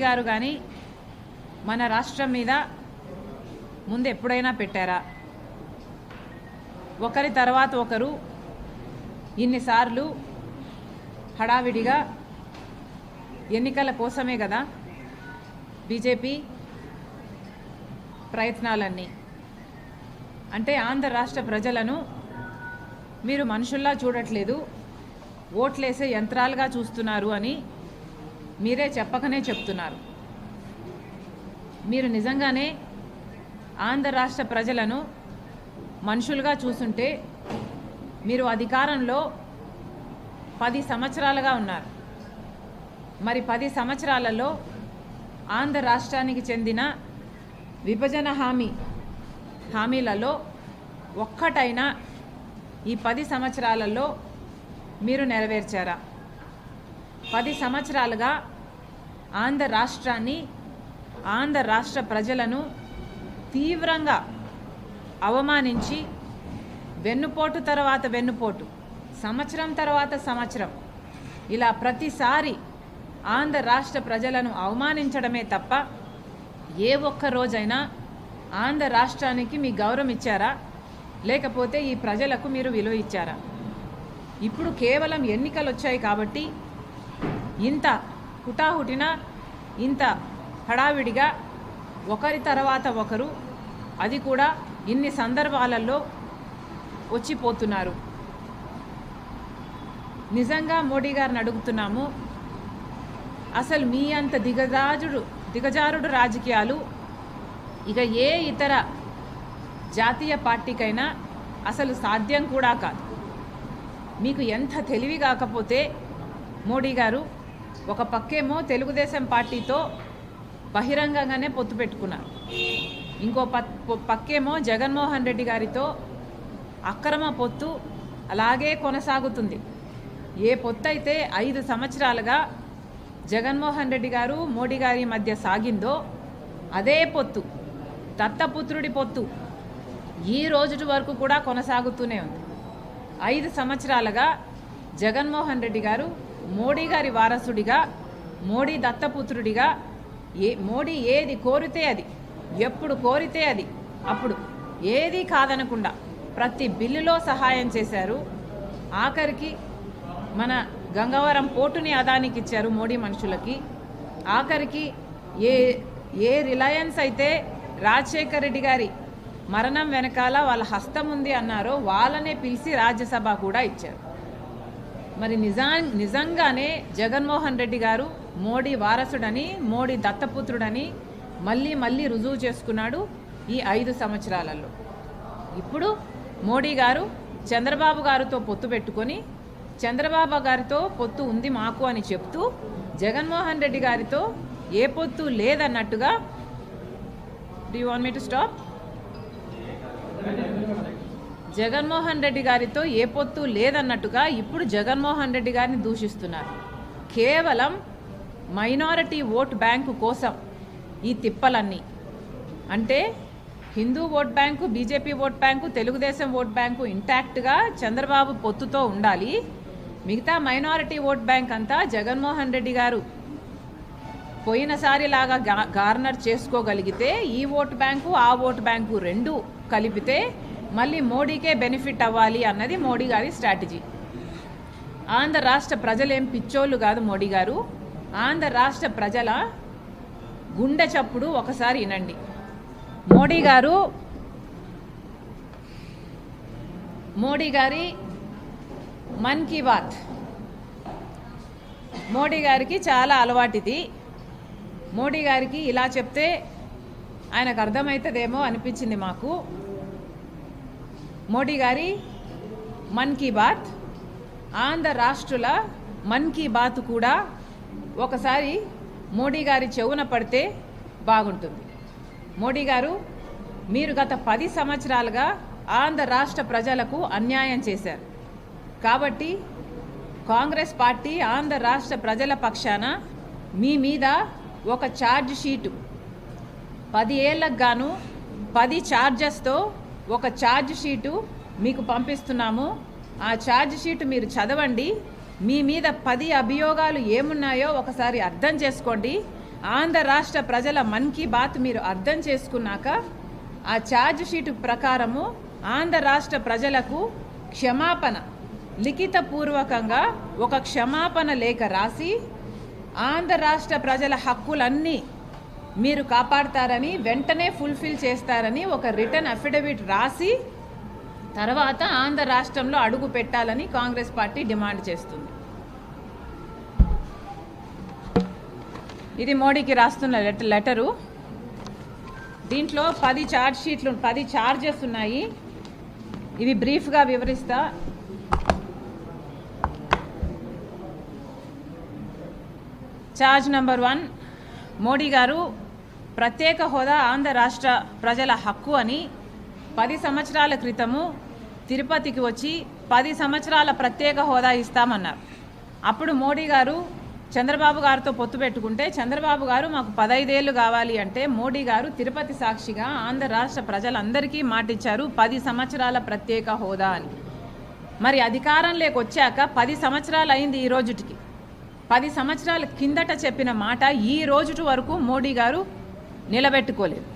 గారు కానీ మన రాష్ట్రం మీద ముందు ఎప్పుడైనా పెట్టారా? ఒకరి తర్వాత ఒకరు ఇన్నిసార్లు హడావిడిగా ఎన్నికల కోసమే కదా బీజేపీ ప్రయత్నాలన్నీ. అంటే ఆంధ్ర రాష్ట్ర ప్రజలను మీరు మనుషుల్లా చూడట్లేదు, ఓట్లేసే యంత్రాలుగా చూస్తున్నారు అని మీరే చెప్పకనే చెప్తున్నారు. మీరు నిజంగానే ఆంధ్ర రాష్ట్ర ప్రజలను మనుషులుగా చూస్తుంటే మీరు అధికారంలో 10 సంవత్సరాలుగా ఉన్నారు. మరి 10 సంవత్సరాలలో ఆంధ్ర రాష్ట్రానికి చెందిన విభజన హామీలలో ఒక్కటైనా ఈ 10 సంవత్సరాలలో మీరు నెరవేర్చారా? 10 సంవత్సరాలుగా ఆంధ్ర రాష్ట్రాన్ని, ఆంధ్ర రాష్ట్ర ప్రజలను తీవ్రంగా అవమానించి వెన్నుపోటు తర్వాత వెన్నుపోటు, సంవత్సరం తర్వాత సంవత్సరం ఇలా ప్రతిసారి ఆంధ్ర రాష్ట్ర ప్రజలను అవమానించడమే తప్ప ఏ ఒక్క రోజైనా ఆంధ్ర రాష్ట్రానికి మీ గౌరవం ఇచ్చారా? లేకపోతే ఈ ప్రజలకు మీరు విలువ ఇచ్చారా? ఇప్పుడు కేవలం ఎన్నికలు వచ్చాయి కాబట్టి ఇంత హుటాహుటిన, ఇంత హడావిడిగా ఒకరి తర్వాత ఒకరు, అది కూడా ఇన్ని సందర్భాలలో వచ్చిపోతున్నారు. నిజంగా మోడీ గారిని అడుగుతున్నాము, అసలు మీ అంత దిగజారుడు రాజకీయాలు ఇక ఏ ఇతర జాతీయ పార్టీకైనా అసలు సాధ్యం కూడా కాదు. మీకు ఎంత తెలివి కాకపోతే మోడీ గారు ఒక పక్కేమో తెలుగుదేశం పార్టీతో బహిరంగంగానే పొత్తు పెట్టుకున్నారు, ఇంకో పక్కేమో జగన్మోహన్ రెడ్డి గారితో అక్రమ పొత్తు అలాగే కొనసాగుతుంది. ఏ పొత్తు అయితే 5 సంవత్సరాలుగా జగన్మోహన్ రెడ్డి గారు మోడీ గారి మధ్య సాగిందో అదే పొత్తు, దత్తపుత్రుడి పొత్తు ఈ రోజు వరకు కూడా కొనసాగుతూనే ఉంది. 5 సంవత్సరాలుగా జగన్మోహన్ రెడ్డి గారు మోడీ గారి వారసుడిగా, మోడీ దత్తపుత్రుడిగా, మోడీ ఏది కోరితే అది, ఎప్పుడు కోరితే అది, అప్పుడు ఏది కాదనకుండా ప్రతి బిల్లులో సహాయం చేశారు. ఆఖరికి మన గంగవరం పోర్టుని అదానికి ఇచ్చారు మోడీ మనుషులకి. ఆఖరికి ఏ రిలయన్స్ అయితే రాజశేఖర్ రెడ్డి గారి మరణం వెనకాల వాళ్ళ హస్తం ఉంది అన్నారో వాళ్ళనే పిలిచి రాజ్యసభ కూడా ఇచ్చారు. మరి నిజంగానే జగన్మోహన్ రెడ్డి గారు మోడీ వారసుడని, మోడీ దత్తపుత్రుడని మళ్ళీ మళ్ళీ రుజువు చేసుకున్నాడు ఈ 5 సంవత్సరాలలో. ఇప్పుడు మోడీ గారు చంద్రబాబు గారితో పొత్తు పెట్టుకొని, చంద్రబాబు గారితో పొత్తు ఉంది మాకు అని చెప్తూ, జగన్మోహన్ రెడ్డి గారితో ఏ పొత్తు లేదన్నట్టుగా. Do you want me to stop? Jaganmohan Reddy గారితో ఏ పొత్తు లేదన్నట్టుగా ఇప్పుడు జగన్మోహన్ రెడ్డి గారిని దూషిస్తున్నారు. కేవలం మైనారిటీ ఓట్ బ్యాంకు కోసం ఈ తిప్పలన్నీ. అంటే Hindu vote bank, BJP vote bank, Telugu Desam vote bank ఇంటాక్ట్గా చంద్రబాబు పొత్తుతో ఉండాలి, మిగతా మైనారిటీ ఓట్ బ్యాంక్ అంతా జగన్మోహన్ రెడ్డి గారు పోయినసారిలాగా గార్నర్ చేసుకోగలిగితే ఈ ఓట్ బ్యాంకు ఆ ఓట్ బ్యాంకు రెండు కలిపితే మళ్ళీ మోడీకే బెనిఫిట్ అవ్వాలి అన్నది మోడీ గారి స్ట్రాటజీ. ఆంధ్ర రాష్ట్ర ప్రజలేం పిచ్చోళ్ళు కాదు మోడీ గారు. ఆంధ్ర రాష్ట్ర ప్రజల గుండె చప్పుడు ఒకసారి వినండి. మోడీ గారి మన్ కీ బాత్, మోడీ గారికి చాలా అలవాటిది. మోడీ గారికి ఇలా చెప్తే ఆయనకు అర్థమవుతుందేమో అనిపించింది మాకు. మోడీ గారి మన్ కీ బాత్, ఆంధ్ర రాష్ట్రుల మన్ కీ బాత్ కూడా ఒకసారి మోడీ గారి చెవున పడితే బాగుంటుంది. మోడీ గారు, మీరు గత 10 సంవత్సరాలుగా ఆంధ్ర రాష్ట్ర ప్రజలకు అన్యాయం చేశారు కాబట్టి కాంగ్రెస్ పార్టీ ఆంధ్ర రాష్ట్ర ప్రజల పక్షాన మీ మీద ఒక ఛార్జ్ షీటు, 10 ఏళ్లకు గాను 10 ఛార్జెస్తో ఒక ఛార్జ్ షీటు మీకు పంపిస్తున్నాము. ఆ ఛార్జ్ షీట్ మీరు చదవండి. మీ మీద 10 అభియోగాలు ఏమున్నాయో ఒకసారి అర్థం చేసుకోండి. ఆంధ్ర రాష్ట్ర ప్రజల మన్ కీ బాత్ మీరు అర్థం చేసుకున్నాక ఆ ఛార్జ్ షీట్ ప్రకారము ఆంధ్ర రాష్ట్ర ప్రజలకు క్షమాపణ లిఖితపూర్వకంగా ఒక క్షమాపణ లేఖ రాసి ఆంధ్ర రాష్ట్ర ప్రజల హక్కులన్నీ మీరు కాపాడతారని వెంటనే ఫుల్ఫిల్ చేస్తారని ఒక రిటర్న్ అఫిడవిట్ రాసి తర్వాత ఆంధ్ర రాష్ట్రంలో అడుగు పెట్టాలని కాంగ్రెస్ పార్టీ డిమాండ్ చేస్తుంది. ఇది మోడీకి రాస్తున్న లెటరు. దీంట్లో 10 ఛార్జ్ షీట్లు 10 ఛార్జెస్ ఉన్నాయి. ఇవి బ్రీఫ్గా వివరిస్తా. ఛార్జ్ నెంబర్ 1, మోడీ గారు ప్రత్యేక హోదా ఆంధ్ర రాష్ట్ర ప్రజల హక్కు అని 10 సంవత్సరాల క్రితము తిరుపతికి వచ్చి 10 సంవత్సరాల ప్రత్యేక హోదా ఇస్తామన్నారు. అప్పుడు మోడీ గారు చంద్రబాబు గారితో పొత్తు పెట్టుకుంటే చంద్రబాబు గారు మాకు 15 ఏళ్ళు కావాలి అంటే మోడీ గారు తిరుపతి సాక్షిగా ఆంధ్ర రాష్ట్ర ప్రజలందరికీ మాటిచ్చారు 10 సంవత్సరాల ప్రత్యేక హోదా అని. మరి అధికారంలోకి వచ్చాక 10 సంవత్సరాలు అయింది ఈ రోజుటికి. 10 సంవత్సరాల కిందట చెప్పిన మాట ఈ రోజుటి వరకు మోడీ గారు నిలబెట్టుకోలేదు.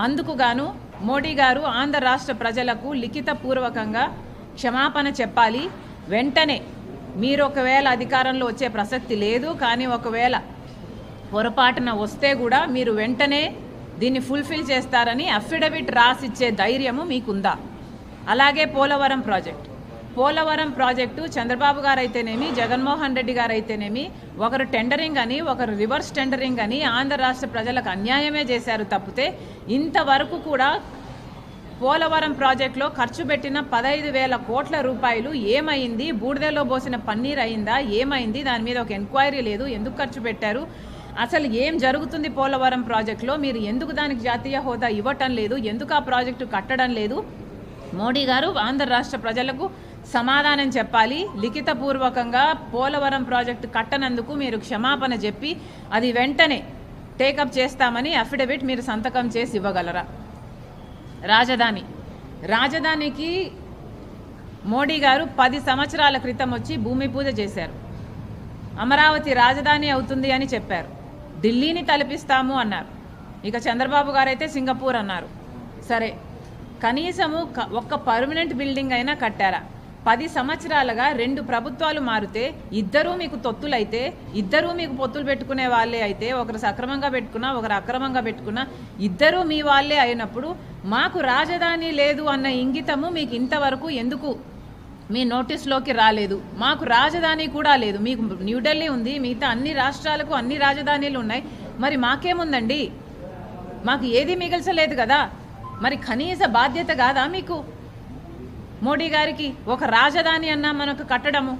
అందుకు గాను మోడీ గారు ఆంధ్ర రాష్ట్ర ప్రజలకు లిఖితపూర్వకంగా క్షమాపణ చెప్పాలి. వెంటనే మీరు ఒకవేళ అధికారంలో వచ్చే ప్రసక్తి లేదు, కానీ ఒకవేళ పొరపాటున వస్తే కూడా మీరు వెంటనే దీన్ని ఫుల్ఫిల్ చేస్తారని అఫిడవిట్ రాసిచ్చే ధైర్యము మీకుందా? అలాగే పోలవరం ప్రాజెక్టు చంద్రబాబు గారు అయితేనేమి జగన్మోహన్ రెడ్డి గారు అయితేనేమి ఒకరు టెండరింగ్ అని ఒకరు రివర్స్ టెండరింగ్ అని ఆంధ్ర రాష్ట్ర ప్రజలకు అన్యాయమే చేశారు తప్పితే ఇంతవరకు కూడా పోలవరం ప్రాజెక్టులో ఖర్చు పెట్టిన 15,000 కోట్ల రూపాయలు ఏమైంది? బూడిదలో పోసిన పన్నీర్ అయిందా? ఏమైంది? దాని మీద ఒక ఎంక్వైరీ లేదు. ఎందుకు ఖర్చు పెట్టారు? అసలు ఏం జరుగుతుంది పోలవరం ప్రాజెక్టులో? మీరు ఎందుకు దానికి జాతీయ హోదా ఇవ్వటం లేదు? ఎందుకు ఆ ప్రాజెక్టు కట్టడం లేదు? మోడీ గారు ఆంధ్ర రాష్ట్ర ప్రజలకు సమాధానం చెప్పాలి. లిఖితపూర్వకంగా పోలవరం ప్రాజెక్టు కట్టనందుకు మీరు క్షమాపణ చెప్పి అది వెంటనే టేకప్ చేస్తామని అఫిడవిట్ మీరు సంతకం చేసి ఇవ్వగలరా? రాజధానికి మోడీ గారు 10 సంవత్సరాల క్రితం వచ్చి భూమి పూజ చేశారు. అమరావతి రాజధాని అవుతుంది అని చెప్పారు. ఢిల్లీని తలపిస్తాము అన్నారు. ఇక చంద్రబాబు గారు అయితే సింగపూర్ అన్నారు. సరే, కనీసము ఒక్క పర్మనెంట్ బిల్డింగ్ అయినా కట్టారా? 10 సంవత్సరాలుగా 2 ప్రభుత్వాలు మారితే ఇద్దరూ మీకు తొత్తులైతే ఇద్దరూ మీకు పొత్తులు పెట్టుకునే వాళ్ళే అయితే ఒకరు సక్రమంగా పెట్టుకున్నా ఒకరు అక్రమంగా పెట్టుకున్నా ఇద్దరూ మీ వాళ్ళే అయినప్పుడు మాకు రాజధాని లేదు అన్న ఇంగితము మీకు ఇంతవరకు ఎందుకు మీ నోటీస్లోకి రాలేదు? మాకు రాజధాని కూడా లేదు. మీకు న్యూఢిల్లీ ఉంది, మిగతా అన్ని రాష్ట్రాలకు అన్ని రాజధానీలు ఉన్నాయి. మరి మాకేముందండి? మాకు ఏది మిగల్చలేదు కదా. మరి కనీస బాధ్యత కాదా మీకు? మోడీ గారికి ఒక రాజధాని అన్నా మనకు కట్టడము